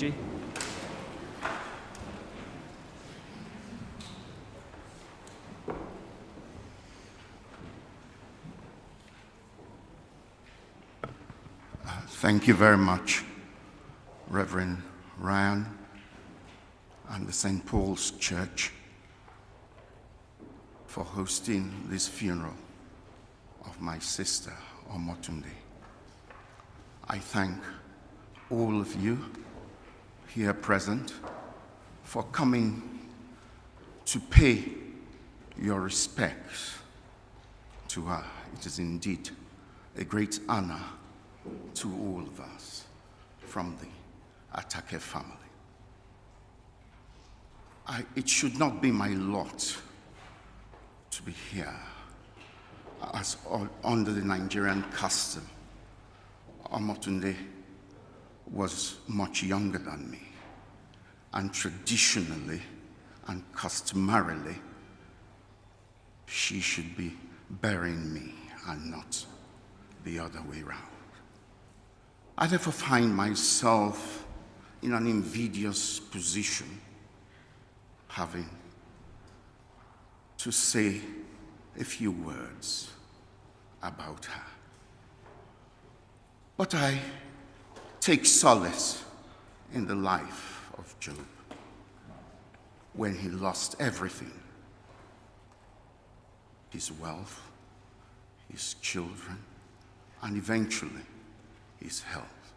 Thank you very much, Reverend Ryan and the St. Paul's Church, for hosting this funeral of my sister, Omotunde. I thank all of you here present for coming to pay your respects to her. It is indeed a great honor to all of us from the Atake family. It should not be my lot to be here, as under the Nigerian custom. Omotunde was much younger than me, and traditionally and customarily, she should be burying me and not the other way around. I therefore find myself in an invidious position, having to say a few words about her. But I take solace in the life of Job when he lost everything: his wealth, his children, and eventually his health.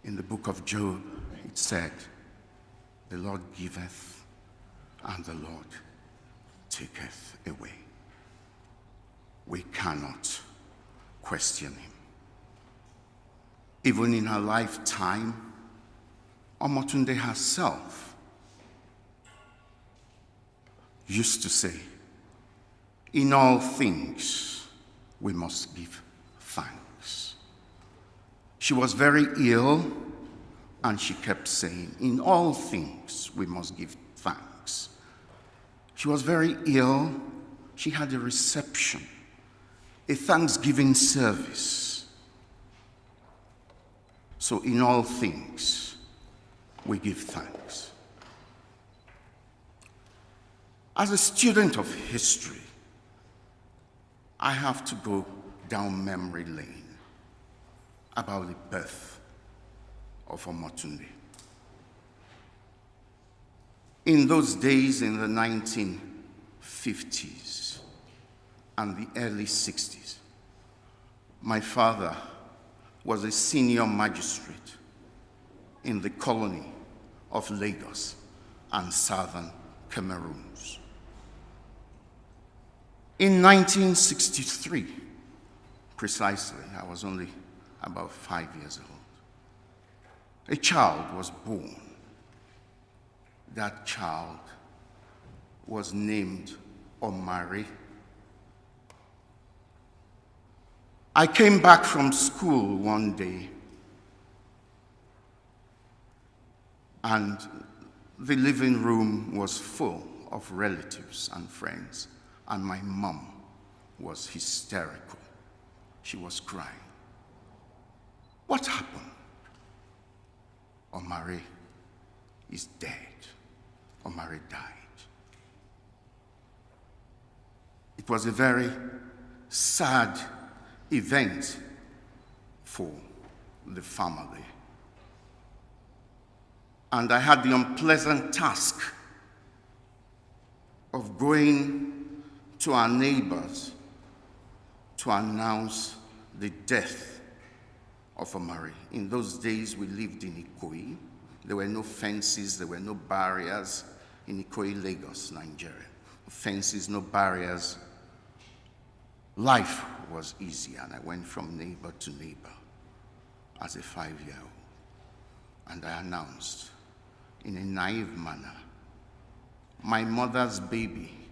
In the book of Job, it said, "The Lord giveth, and the Lord taketh away." We cannot question him. Even in her lifetime, Omotunde herself used to say, "In all things we must give thanks." She was very ill, and she kept saying, "In all things we must give thanks." She was very ill. She had a reception, a Thanksgiving service. So in all things we give thanks. As a student of history, I have to go down memory lane about the birth of Omotunde. In those days, in the 1950s and the early 60s, my father was a senior magistrate in the colony of Lagos and southern Cameroons. In 1963, precisely, I was only about 5 years old, a child was born. That child was named Omari. I came back from school one day, and the living room was full of relatives and friends, and my mom was hysterical. She was crying. What happened? Omari is dead. Omari died. It was a very sad event for the family. And I had the unpleasant task of going to our neighbors to announce the death of Omari. In those days, we lived in Ikoyi. There were no fences, there were no barriers in Ikoyi, Lagos, Nigeria. Fences, no barriers. Life was easy, and I went from neighbor to neighbor as a 5-year-old. And I announced in a naive manner, "My mother's baby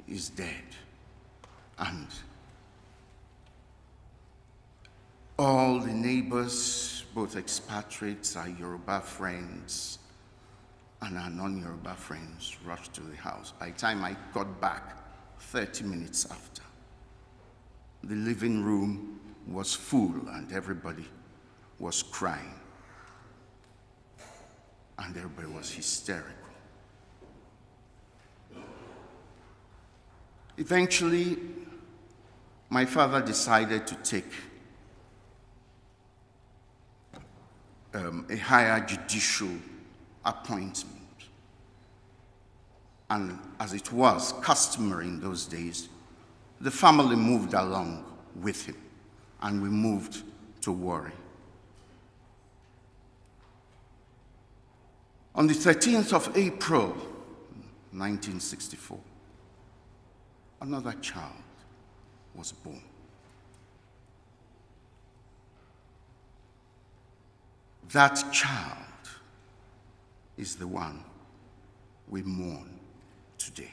is dead." And all the neighbors, both expatriates, our Yoruba friends, and our non-Yoruba friends rushed to the house. By the time I got back, 30 minutes after, the living room was full and everybody was crying. and everybody was hysterical. Eventually, my father decided to take a higher judicial appointment. And as it was customary in those days, the family moved along with him, and we moved to Warri. On the 13th of April, 1964, another child was born. That child is the one we mourn today.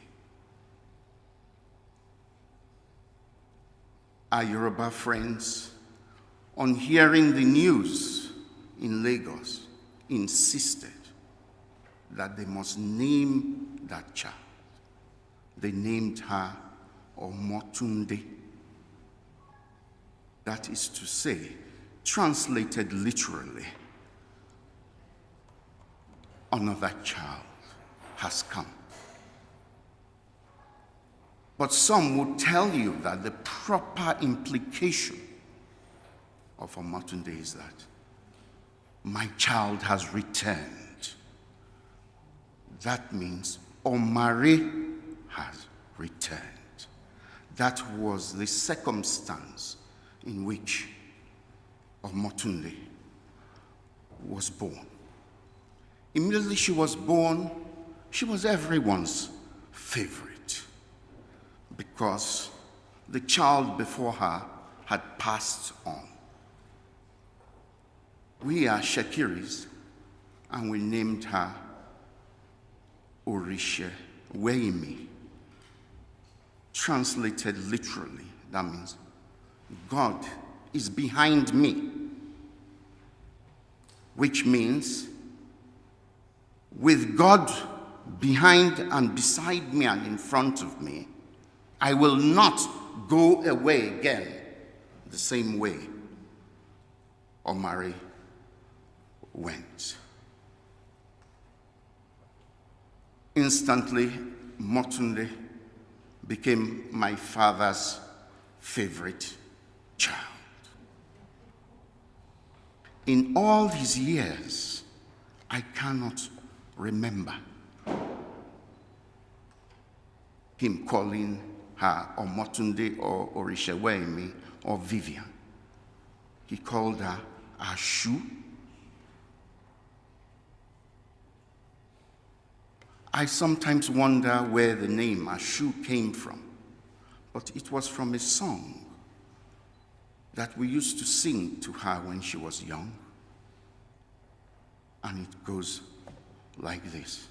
Our Yoruba friends, on hearing the news in Lagos, insisted that they must name that child. They named her Omotunde. That is to say, translated literally, another child has come. But some would tell you that the proper implication of Omotunde is that my child has returned. That means Omare has returned. That was the circumstance in which Omotunde was born. Immediately she was born, she was everyone's favorite because the child before her had passed on. We are Shakiris, and we named her Orisha Weimi. Translated literally, that means God is behind me, which means with God behind and beside me and in front of me, I will not go away again the same way Omare went. Instantly, Motunde became my father's favorite child. In all these years, I cannot remember him calling her Omotunde or Orishewemi or Vivian. He called her Ashu. I sometimes wonder where the name Ashu came from, but it was from a song that we used to sing to her when she was young. And it goes like this.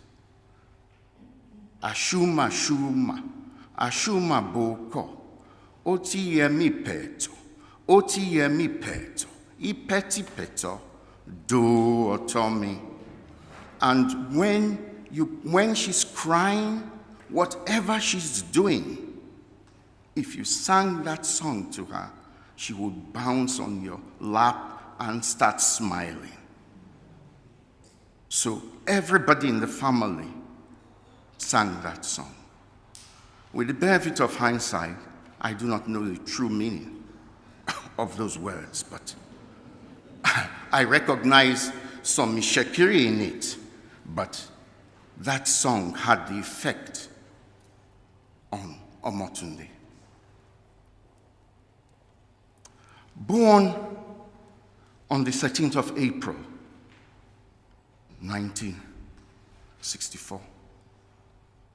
Ashuma shuma, ashuma boko, oti yemi peto, ipeti peto, do otomi. And when she's crying, whatever she's doing, if you sang that song to her, she would bounce on your lap and start smiling. So everybody in the family sang that song. With the benefit of hindsight, I do not know the true meaning of those words, but I recognize some Shekiri in it, but that song had the effect on Omotunde. Born on the 13th of April, 1964,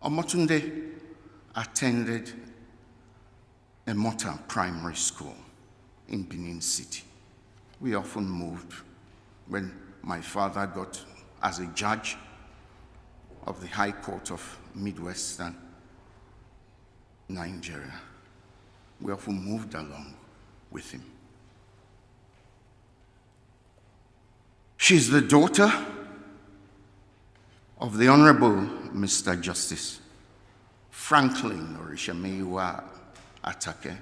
Omotunde attended a Mota primary school in Benin City. We often moved. When my father got as a judge of the High Court of Midwestern Nigeria, we often moved along with him. She's the daughter of the Honorable Mr. Justice Franklin Eyimofe Atake,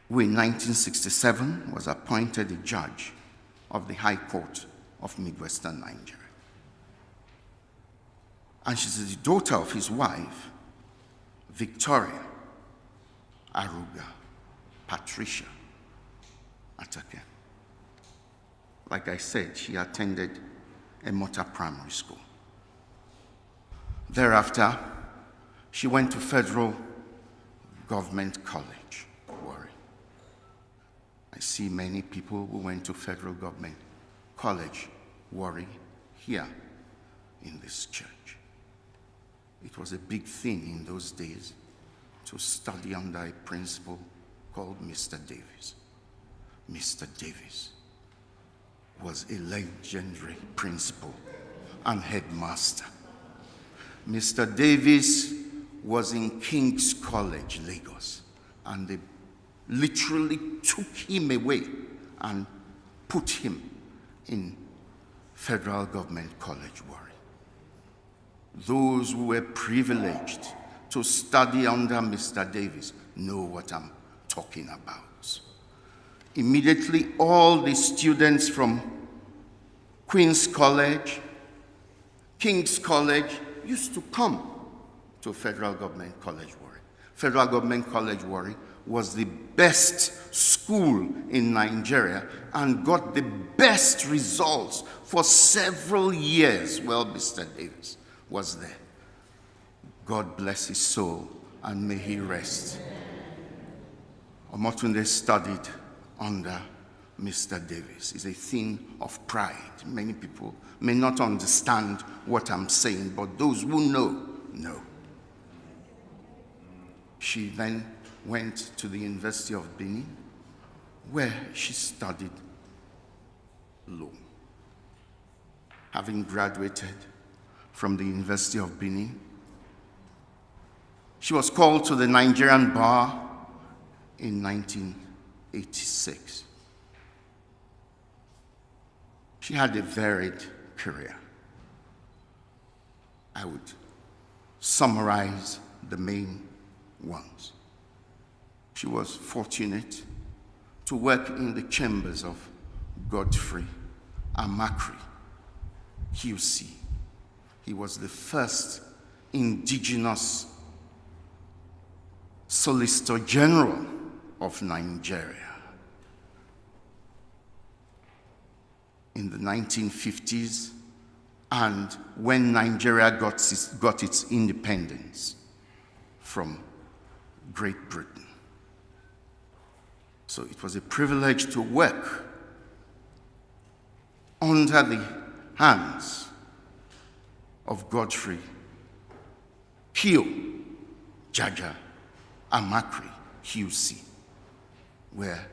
who in 1967 was appointed a judge of the High Court of Midwestern Nigeria. And she's the daughter of his wife, Victoria Aruga Patricia Atake. Like I said, she attended Emota Primary School. Thereafter, she went to Federal Government College, Warri. I see many people who went to Federal Government College, Warri, here in this church. It was a big thing in those days to study under a principal called Mr. Davis. Mr. Davis was a legendary principal and headmaster. Mr. Davis was in King's College, Lagos, and they literally took him away and put him in Federal Government College, Warri. Those who were privileged to study under Mr. Davis know what I'm talking about. Immediately, all the students from Queen's College, King's College, used to come to Federal Government College, Warri. Federal Government College, Warri was the best school in Nigeria and got the best results for several years while Mr. Davis was there. God bless his soul and may he rest. Omotunde studied under Mr. Davis. It's a thing of pride. Many people may not understand what I'm saying, but those who know, know. She then went to the University of Benin, where she studied law. Having graduated from the University of Benin, she was called to the Nigerian bar in 1986. She had a varied career. I would summarize the main ones. She was fortunate to work in the chambers of Godfrey Amakri, QC. He was the first indigenous Solicitor General of Nigeria. In the 1950s, and when Nigeria got its independence from Great Britain. So it was a privilege to work under the hands of Godfrey Kio Jaja Amakri, QC, where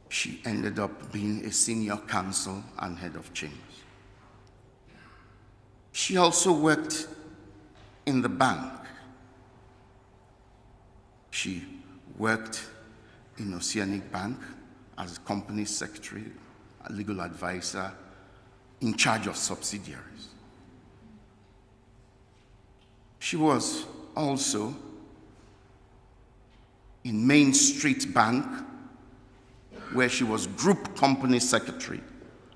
she ended up being a senior counsel and head of chambers. She also worked in the bank. She worked in Oceanic Bank as a company secretary, a legal advisor, in charge of subsidiaries. She was also in Main Street Bank, where she was group company secretary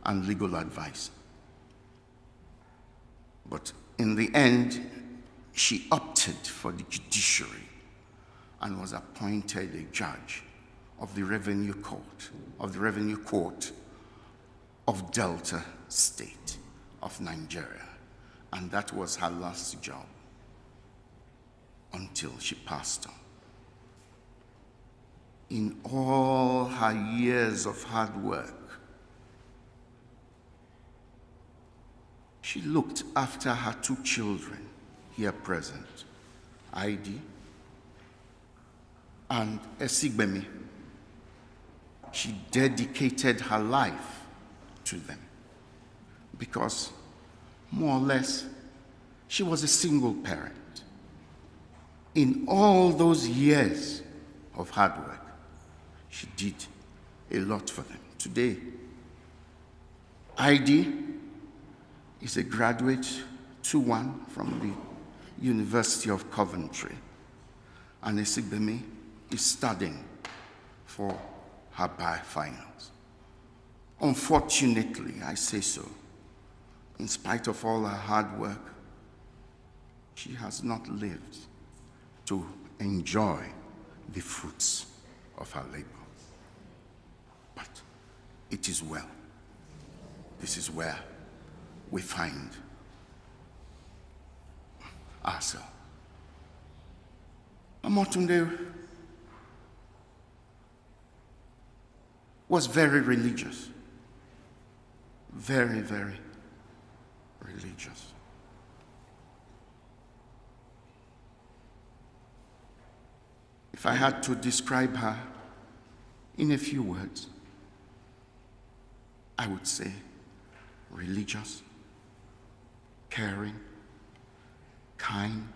and legal advisor. But in the end, she opted for the judiciary and was appointed a judge of the Revenue Court of Delta State of Nigeria. And that was her last job until she passed on. In all her years of hard work, she looked after her two children here present, Heidi and Esigbemi. She dedicated her life to them because, more or less, she was a single parent. In all those years of hard work, she did a lot for them. Today, Heidi is a graduate 2-1 from the University of Coventry, and Esigbemi is studying for her finals. Unfortunately, I say so, in spite of all her hard work, she has not lived to enjoy the fruits of her labor. But it is well. This is where we find ourselves. Omotunde was very religious. Very, very religious. If I had to describe her in a few words, I would say religious, caring, kind,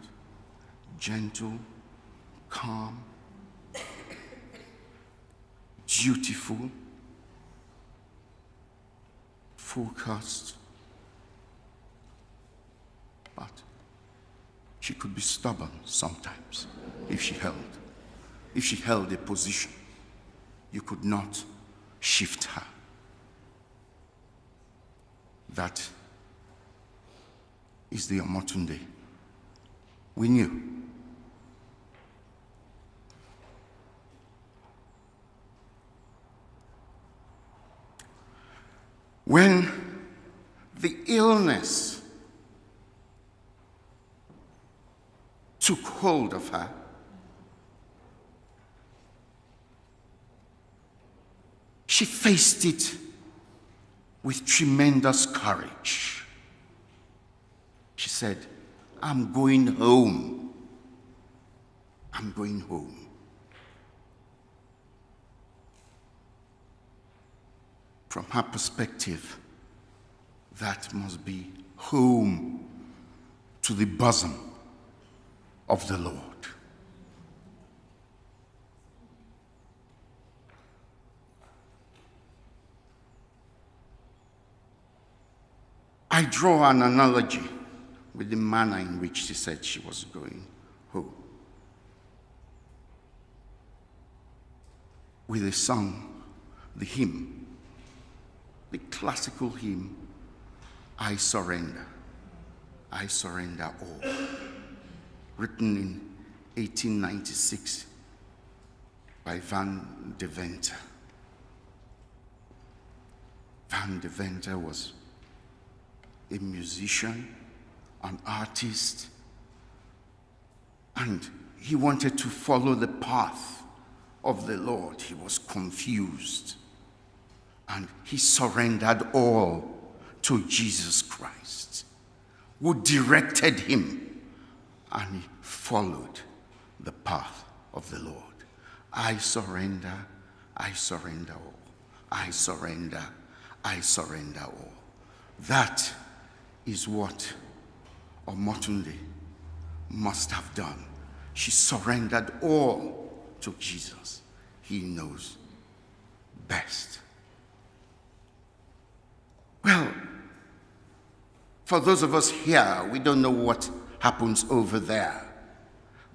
gentle, calm, dutiful, focused, but she could be stubborn sometimes if she held a position. You could not shift her. That is the Omotunde we knew. When the illness took hold of her, she faced it with tremendous courage. She said, "I'm going home. I'm going home." From her perspective, that must be home to the bosom of the Lord. I draw an analogy with the manner in which she said she was going home. With the song, the hymn, the classical hymn, I Surrender All, written in 1896 by Van de Venter. Van de Venter was a musician, an artist, and he wanted to follow the path of the Lord. He was confused, and he surrendered all to Jesus Christ, who directed him, and he followed the path of the Lord. I surrender all. I surrender all. That is what Omotunde must have done. She surrendered all to Jesus. He knows best. Well, for those of us here, we don't know what happens over there,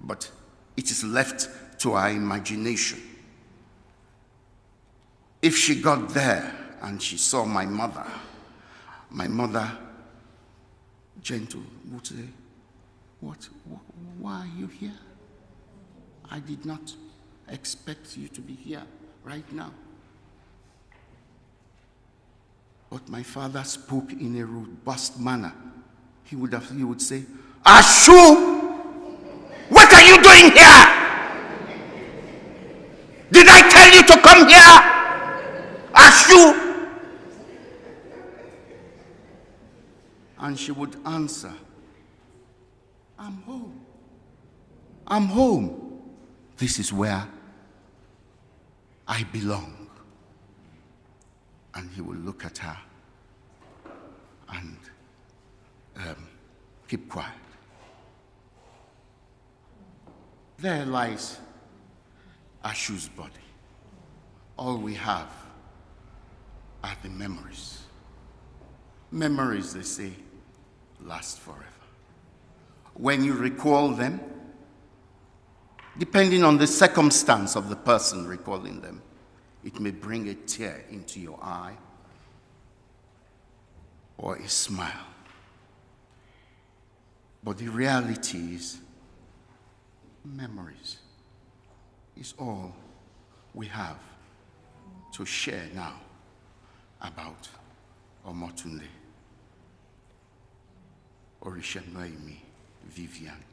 but it is left to our imagination. If she got there and she saw my mother, gentle, would say, why are you here? I did not expect you to be here right now. But my father spoke in a robust manner. He would say, "Ashu, what are you doing here? Did I tell you to come here? Ashu." And she would answer, "I'm home. I'm home. This is where I belong." And he would look at her and keep quiet. There lies Ashu's body. All we have are the memories. Memories, they say, last forever. When you recall them, depending on the circumstance of the person recalling them, it may bring a tear into your eye, or a smile. But the reality is, memories is all we have to share now about Omotunde Orishenuemi Vivian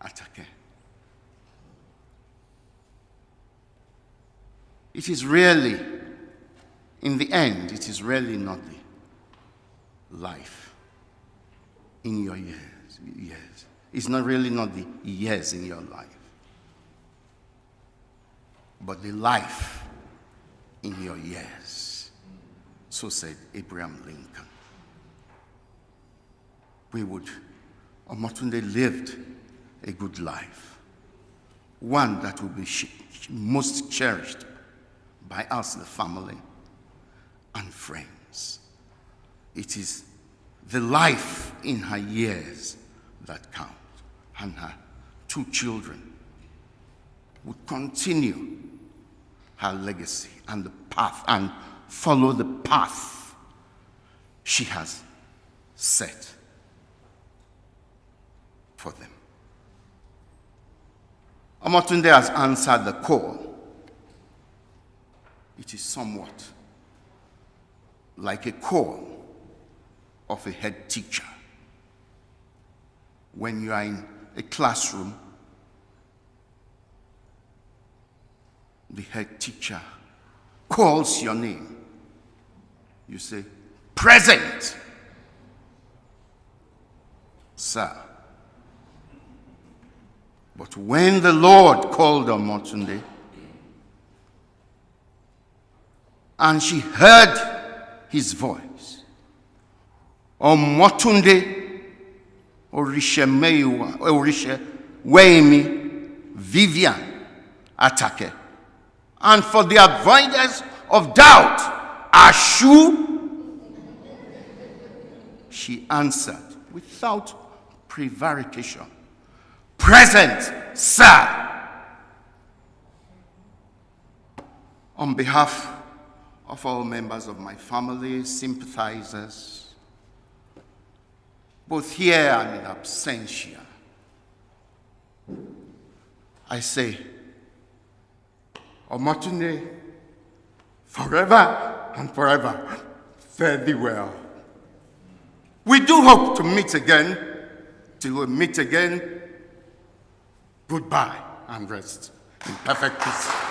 Atake. It is really, in the end, it is really not the life in your years. It's not really not the years in your life, but the life in your years. So said Abraham Lincoln. Omotunde lived a good life, one that will be most cherished by us, the family and friends. It is the life in her years that count, and her 2 children would continue her legacy and the path and follow the path she has set for them. Omotunde has answered the call. It is somewhat like a call of a head teacher. When you are in a classroom, the head teacher calls your name. You say, "Present, sir." But when the Lord called Omotunde, and she heard his voice, Omotunde Orishenuemi Vivian Atake. And for the avoidance of doubt, Ashu, she answered without prevarication, "Present, sir." On behalf of all members of my family, sympathizers, both here and in absentia, I say, Omotunde, forever and forever, fare thee well. We do hope to meet again. Till we meet again, goodbye and rest in perfect peace.